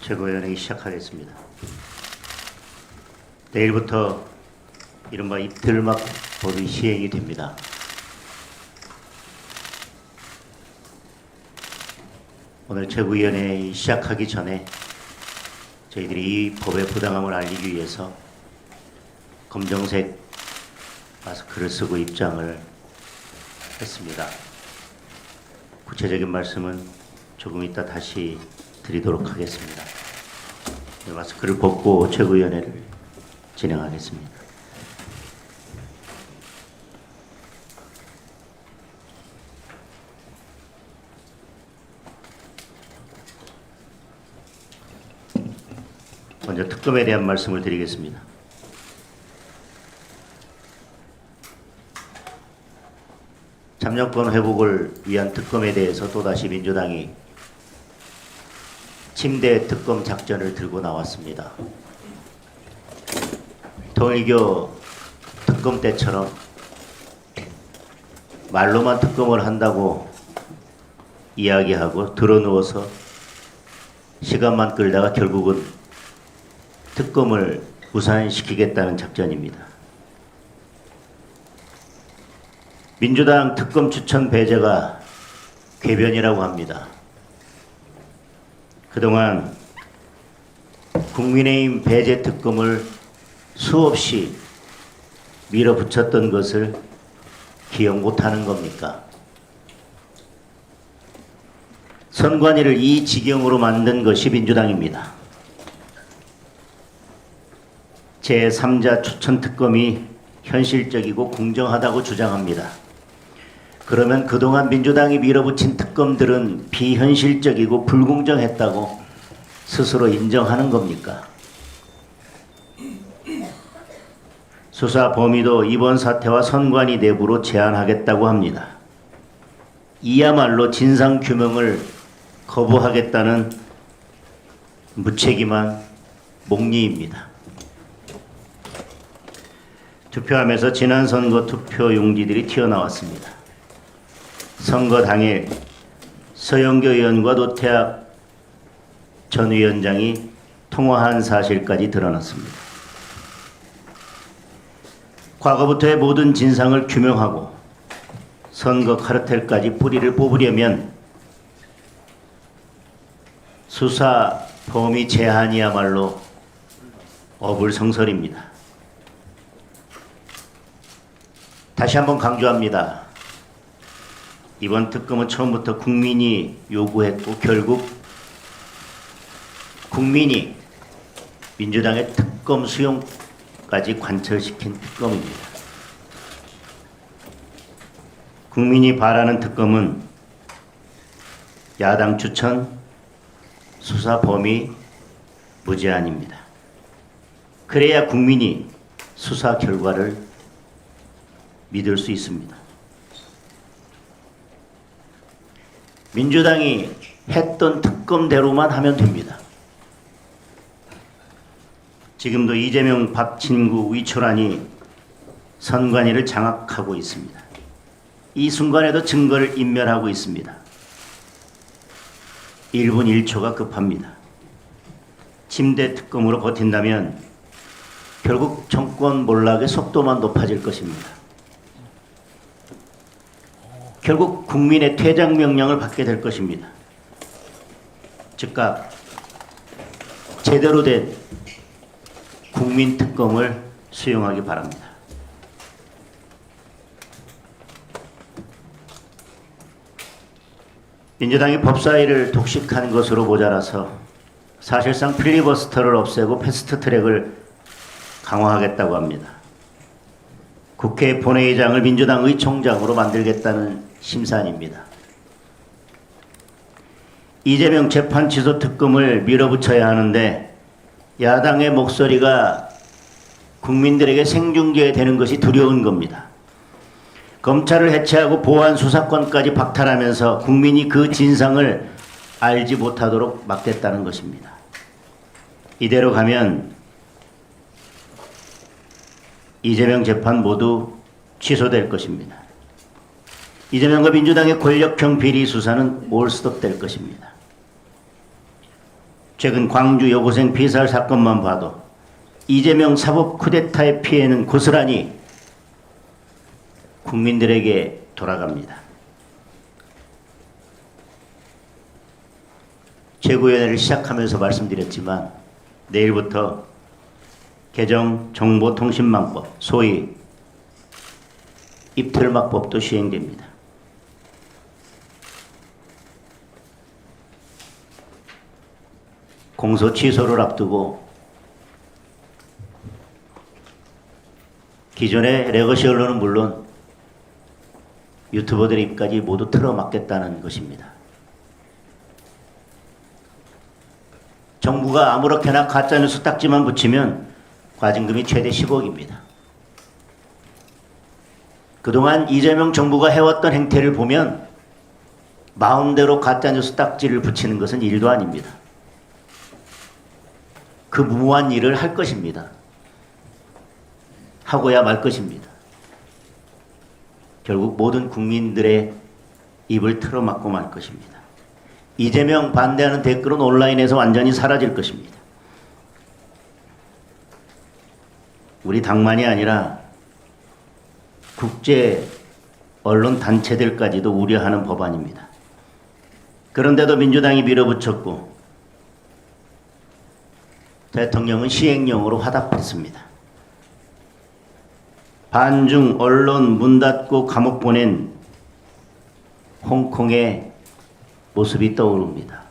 최고위원회의 시작하겠습니다. 내일부터 이른바 이틀막 법이 시행이 됩니다. 오늘 최고위원회의 시작하기 전에 저희들이 이 법의 부당함을 알리기 위해서 검정색 마스크를 쓰고 입장을 했습니다. 구체적인 말씀은 조금 이따 다시 드리도록 하겠습니다. 마스크를 벗고 최고위원회를 진행하겠습니다. 먼저 특검에 대한 말씀을 드리겠습니다. 참여권 회복을 위한 특검에 대해서 또다시 민주당이 침대 특검 작전을 들고 나왔습니다. 통일교 특검 때처럼 말로만 특검을 한다고 이야기하고 드러누워서 시간만 끌다가 결국은 특검을 무산시키겠다는 작전입니다. 민주당 특검 추천 배제가 궤변이라고 합니다. 그동안 국민의힘 배제 특검을 수없이 밀어붙였던 것을 기억 못하는 겁니까? 선관위를 이 지경으로 만든 것이 민주당입니다. 제3자 추천 특검이 현실적이고 공정하다고 주장합니다. 그러면 그동안 민주당이 밀어붙인 특검들은 비현실적이고 불공정했다고 스스로 인정하는 겁니까? 수사 범위도 이번 사태와 선관위 내부로 제한하겠다고 합니다. 이야말로 진상규명을 거부하겠다는 무책임한 목리입니다. 투표함에서 지난 선거 투표 용지들이 튀어나왔습니다. 선거 당일 서영교 의원과 노태학 전 위원장이 통화한 사실까지 드러났습니다. 과거부터의 모든 진상을 규명하고 선거 카르텔까지 뿌리를 뽑으려면 수사 범위 제한이야말로 어불성설입니다. 다시 한번 강조합니다. 이번 특검은 처음부터 국민이 요구했고 결국 국민이 민주당의 특검 수용까지 관철시킨 특검입니다. 국민이 바라는 특검은 야당 추천, 수사 범위 무제한입니다. 그래야 국민이 수사 결과를 믿을 수 있습니다. 민주당이 했던 특검대로만 하면 됩니다. 지금도 이재명, 박진구, 위초란이 선관위를 장악하고 있습니다. 이 순간에도 증거를 인멸하고 있습니다. 1분 1초가 급합니다. 침대 특검으로 버틴다면 결국 정권 몰락의 속도만 높아질 것입니다. 결국 국민의 퇴장 명령을 받게 될 것입니다. 즉각 제대로 된 국민 특검을 수용하기 바랍니다. 민주당이 법사위를 독식한 것으로 모자라서 사실상 필리버스터를 없애고 패스트트랙을 강화하겠다고 합니다. 국회 본회의장을 민주당 의총장으로 만들겠다는 심산입니다. 이재명 재판 취소 특검을 밀어붙여야 하는데 야당의 목소리가 국민들에게 생중계되는 것이 두려운 겁니다. 검찰을 해체하고 보안 수사권까지 박탈하면서 국민이 그 진상을 알지 못하도록 막겠다는 것입니다. 이대로 가면 이재명 재판 모두 취소될 것입니다. 이재명과 민주당의 권력형 비리 수사는 올스톱될 것입니다. 최근 광주 여고생 피살 사건만 봐도 이재명 사법 쿠데타의 피해는 고스란히 국민들에게 돌아갑니다. 최고위원회를 시작하면서 말씀드렸지만 내일부터 개정 정보통신망법, 소위 입틀막법도 시행됩니다. 공소 취소를 앞두고 기존의 레거시 언론은 물론 유튜버들 입까지 모두 틀어막겠다는 것입니다. 정부가 아무렇게나 가짜뉴스 딱지만 붙이면 과징금이 최대 10억입니다. 그동안 이재명 정부가 해왔던 행태를 보면 마음대로 가짜뉴스 딱지를 붙이는 것은 일도 아닙니다. 그 무모한 일을 할 것입니다. 하고야 말 것입니다. 결국 모든 국민들의 입을 틀어막고 말 것입니다. 이재명 반대하는 댓글은 온라인에서 완전히 사라질 것입니다. 우리 당만이 아니라 국제 언론 단체들까지도 우려하는 법안입니다. 그런데도 민주당이 밀어붙였고 대통령은 시행령으로 화답했습니다. 반중 언론 문 닫고 감옥 보낸 홍콩의 모습이 떠오릅니다.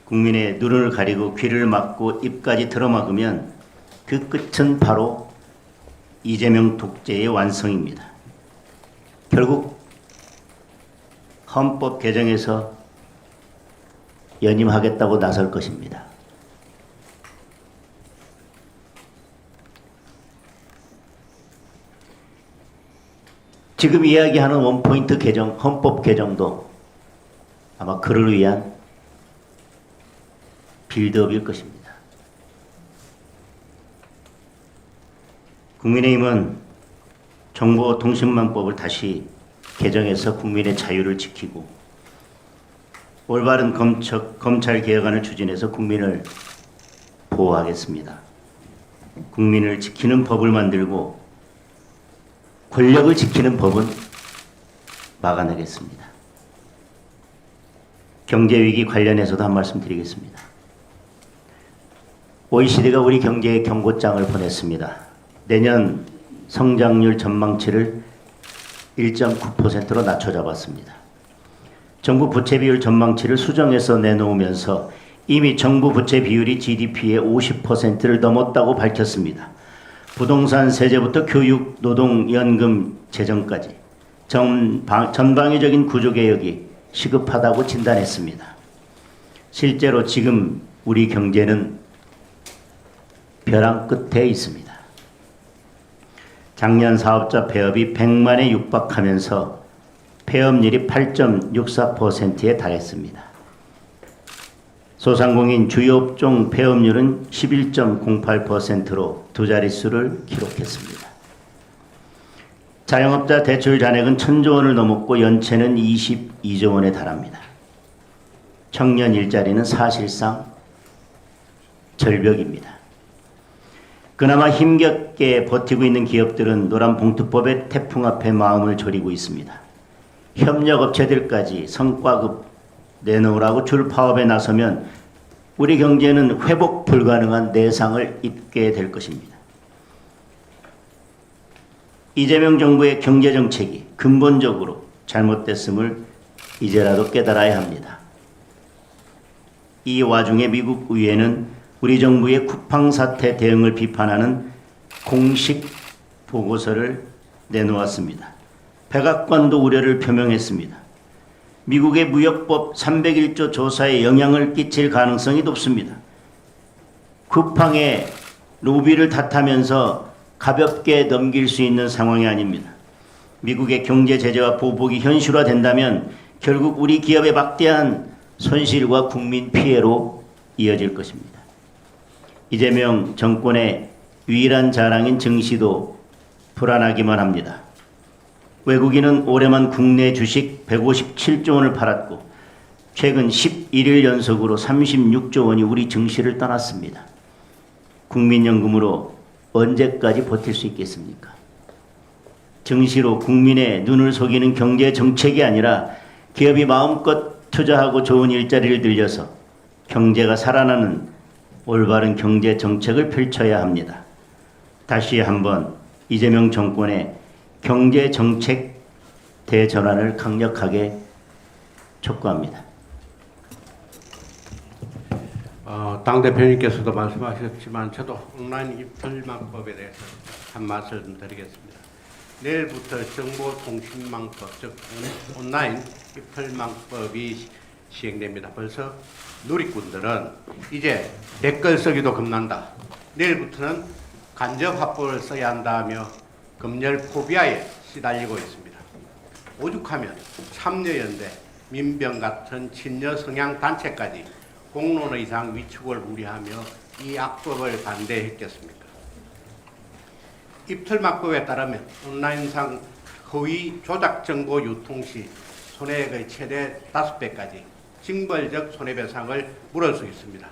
국민의 눈을 가리고 귀를 막고 입까지 틀어막으면 그 끝은 바로 이재명 독재의 완성입니다. 결국 헌법 개정에서 연임하겠다고 나설 것입니다. 지금 이야기하는 원포인트 개정, 헌법 개정도 아마 그를 위한 빌드업일 것입니다. 국민의힘은 정보통신망법을 다시 개정해서 국민의 자유를 지키고 올바른 검찰 개혁안을 추진해서 국민을 보호하겠습니다. 국민을 지키는 법을 만들고 권력을 지키는 법은 막아내겠습니다. 경제위기 관련해서도 한 말씀 드리겠습니다. OECD가 우리 경제에 경고장을 보냈습니다. 내년 성장률 전망치를 1.9%로 낮춰 잡았습니다. 정부 부채 비율 전망치를 수정해서 내놓으면서 이미 정부 부채 비율이 GDP의 50%를 넘었다고 밝혔습니다. 부동산 세제부터 교육, 노동, 연금, 재정까지 전방위적인 구조개혁이 시급하다고 진단했습니다. 실제로 지금 우리 경제는 벼랑 끝에 있습니다. 작년 사업자 폐업이 100만에 육박하면서 폐업률이 8.64%에 달했습니다. 소상공인 주요 업종 폐업률은 11.08%로 두 자릿수를 기록했습니다. 자영업자 대출 잔액은 1,000조 원을 넘었고 연체는 22조 원에 달합니다. 청년 일자리는 사실상 절벽입니다. 그나마 힘겹게 버티고 있는 기업들은 노란봉투법의 태풍 앞에 마음을 졸이고 있습니다. 협력업체들까지 성과급 내놓으라고 줄 파업에 나서면 우리 경제는 회복 불가능한 내상을 입게 될 것입니다. 이재명 정부의 경제정책이 근본적으로 잘못됐음을 이제라도 깨달아야 합니다. 이 와중에 미국 의회는 우리 정부의 쿠팡 사태 대응을 비판하는 공식 보고서를 내놓았습니다. 백악관도 우려를 표명했습니다. 미국의 무역법 301조 조사에 영향을 끼칠 가능성이 높습니다. 쿠팡의 로비를 탓하면서 가볍게 넘길 수 있는 상황이 아닙니다. 미국의 경제 제재와 보복이 현실화된다면 결국 우리 기업의 막대한 손실과 국민 피해로 이어질 것입니다. 이재명 정권의 유일한 자랑인 증시도 불안하기만 합니다. 외국인은 올해만 국내 주식 157조 원을 팔았고 최근 11일 연속으로 36조 원이 우리 증시를 떠났습니다. 국민연금으로 언제까지 버틸 수 있겠습니까? 증시로 국민의 눈을 속이는 경제 정책이 아니라 기업이 마음껏 투자하고 좋은 일자리를 들여서 경제가 살아나는 올바른 경제 정책을 펼쳐야 합니다. 다시 한번 이재명 정권의 경제 정책 대전환을 강력하게 촉구합니다. 당 대표님께서도 말씀하셨지만 저도 온라인 입틀망법에 대해서 한 말씀 드리겠습니다. 내일부터 정보통신망법, 즉 온라인 입틀망법이 시행됩니다. 벌써 누리꾼들은 이제 댓글 쓰기도 겁난다, 내일부터는 간접 화법을 써야 한다며 검열 포비아에 시달리고 있습니다. 오죽하면 참여연대, 민병 같은 친여 성향 단체까지 공론의장 위축을 우려하며 이 악법을 반대했겠습니까? 입틀막법에 따르면 온라인상 허위 조작 정보 유통 시 손해액의 최대 5배까지 징벌적 손해배상을 물을 수 있습니다.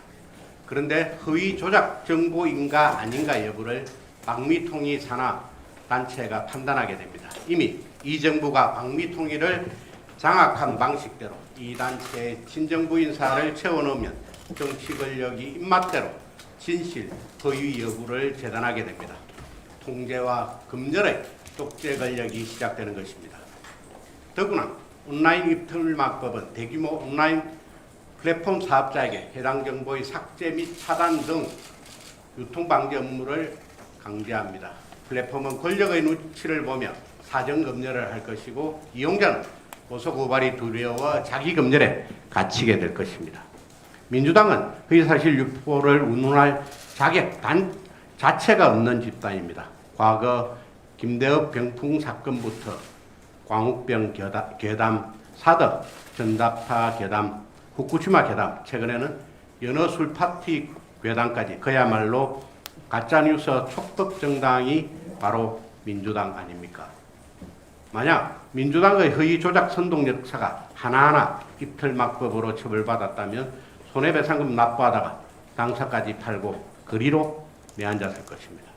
그런데 허위 조작 정보인가 아닌가 여부를 방미통일 산하 단체가 판단하게 됩니다. 이미 이 정부가 방미통일을 장악한 방식대로 이 단체의 친정부 인사를 채워넣으면 정치 권력이 입맛대로 진실, 허위 여부를 재단하게 됩니다. 통제와 검열의 독재 권력이 시작되는 것입니다. 더구나 온라인 입틀막법은 대규모 온라인 플랫폼 사업자에게 해당 정보의 삭제 및 차단 등 유통방지 업무를 강제합니다. 플랫폼은 권력의 눈치를 보며 사전 검열을 할 것이고 이용자는 고소고발이 두려워 자기 검열에 갇히게 될 것입니다. 민주당은 허위사실 유포를 운운할 자격 자체가 없는 집단입니다. 과거 김대업 병풍 사건부터 광우병 괴담, 사덕, 전답타 괴담, 후쿠시마 괴담, 최근에는 연어 술 파티 괴담까지 그야말로 가짜뉴스 촉법 정당이 바로 민주당 아닙니까? 만약 민주당의 허위 조작 선동 역사가 하나하나 입틀막법으로 처벌받았다면 손해배상금 납부하다가 당사까지 팔고 그리로 내앉았을 것입니다.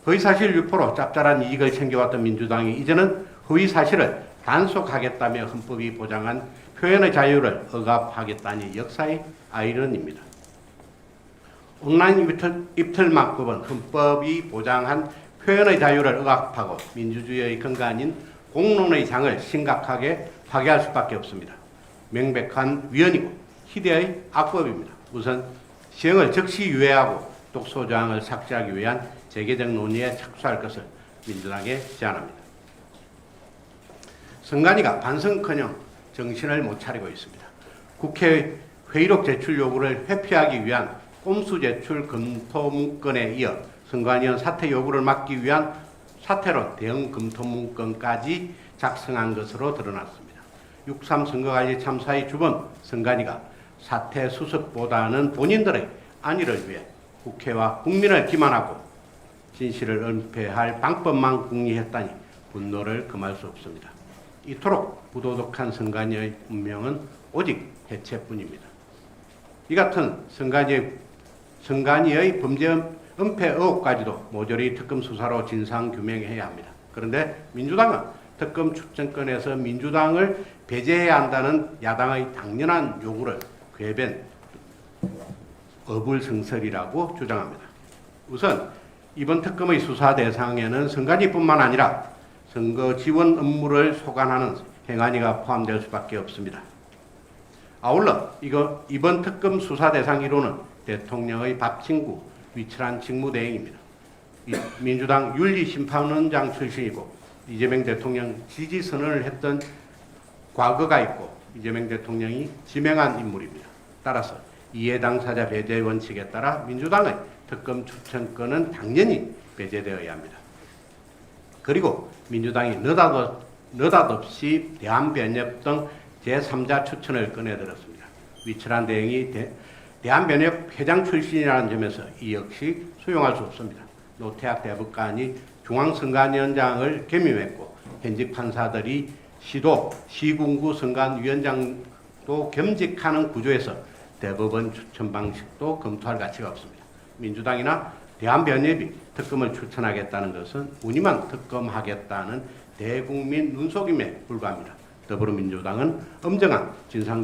허위사실 유포로 짭짤한 이익을 챙겨왔던 민주당이 이제는 허위사실을 단속하겠다며 헌법이 보장한 표현의 자유를 억압하겠다니 역사의 아이러니입니다. 온라인 입틀막법은 헌법이 보장한 표현의 자유를 억압하고 민주주의의 근간인 공론의 장을 심각하게 파괴할 수밖에 없습니다. 명백한 위헌이고 희대의 악법입니다. 우선 시행을 즉시 유예하고 독소조항을 삭제하기 위한 재개정 논의에 착수할 것을 민주당에 제안합니다. 선관위가 반성커녕 정신을 못 차리고 있습니다. 국회 회의록 제출 요구를 회피하기 위한 꼼수 제출 검토 문건에 이어 선관위원 사퇴 요구를 막기 위한 사퇴론 대응 검토 문건까지 작성한 것으로 드러났습니다. 6.3 선거관리 참사의 주범 선관위가 사퇴 수습보다는 본인들의 안위를 위해 국회와 국민을 기만하고 진실을 은폐할 방법만 궁리했다니 분노를 금할 수 없습니다. 이토록 부도덕한 선관위의 운명은 오직 해체뿐입니다. 이 같은 선관위의 범죄 은폐 의혹까지도 모조리 특검 수사로 진상 규명해야 합니다. 그런데 민주당은 특검 출정권에서 민주당을 배제해야 한다는 야당의 당연한 요구를 궤변 어불성설이라고 주장합니다. 우선 이번 특검의 수사 대상에는 선관위뿐만 아니라 선거 지원 업무를 소관하는 행안위가 포함될 수밖에 없습니다. 아울러 이번 특검 수사 대상 1호는 대통령의 밥 친구 위철한 직무대행입니다. 민주당 윤리심판원장 출신이고 이재명 대통령 지지 선언을 했던 과거가 있고 이재명 대통령이 지명한 인물입니다. 따라서 이해 당사자 배제 원칙에 따라 민주당의 특검 추천권은 당연히 배제되어야 합니다. 그리고 민주당이 느닷없이 대한변협 등 제3자 추천을 꺼내들었습니다. 위철한 대행이 대한변협 회장 출신이라는 점에서 이 역시 수용할 수 없습니다. 노태학 대법관이 중앙선관위원장을 겸임했고 현직 판사들이 시도, 시군구 선관위원장 또 겸직하는 구조에서 대법원 추천 방식도 검토할 가치가 없습니다. 민주당이나 대한변협이 특검을 추천하겠다는 것은 운이만 특검하겠다는 대국민 눈속임에 불과합니다. 더불어민주당은 엄정한 진상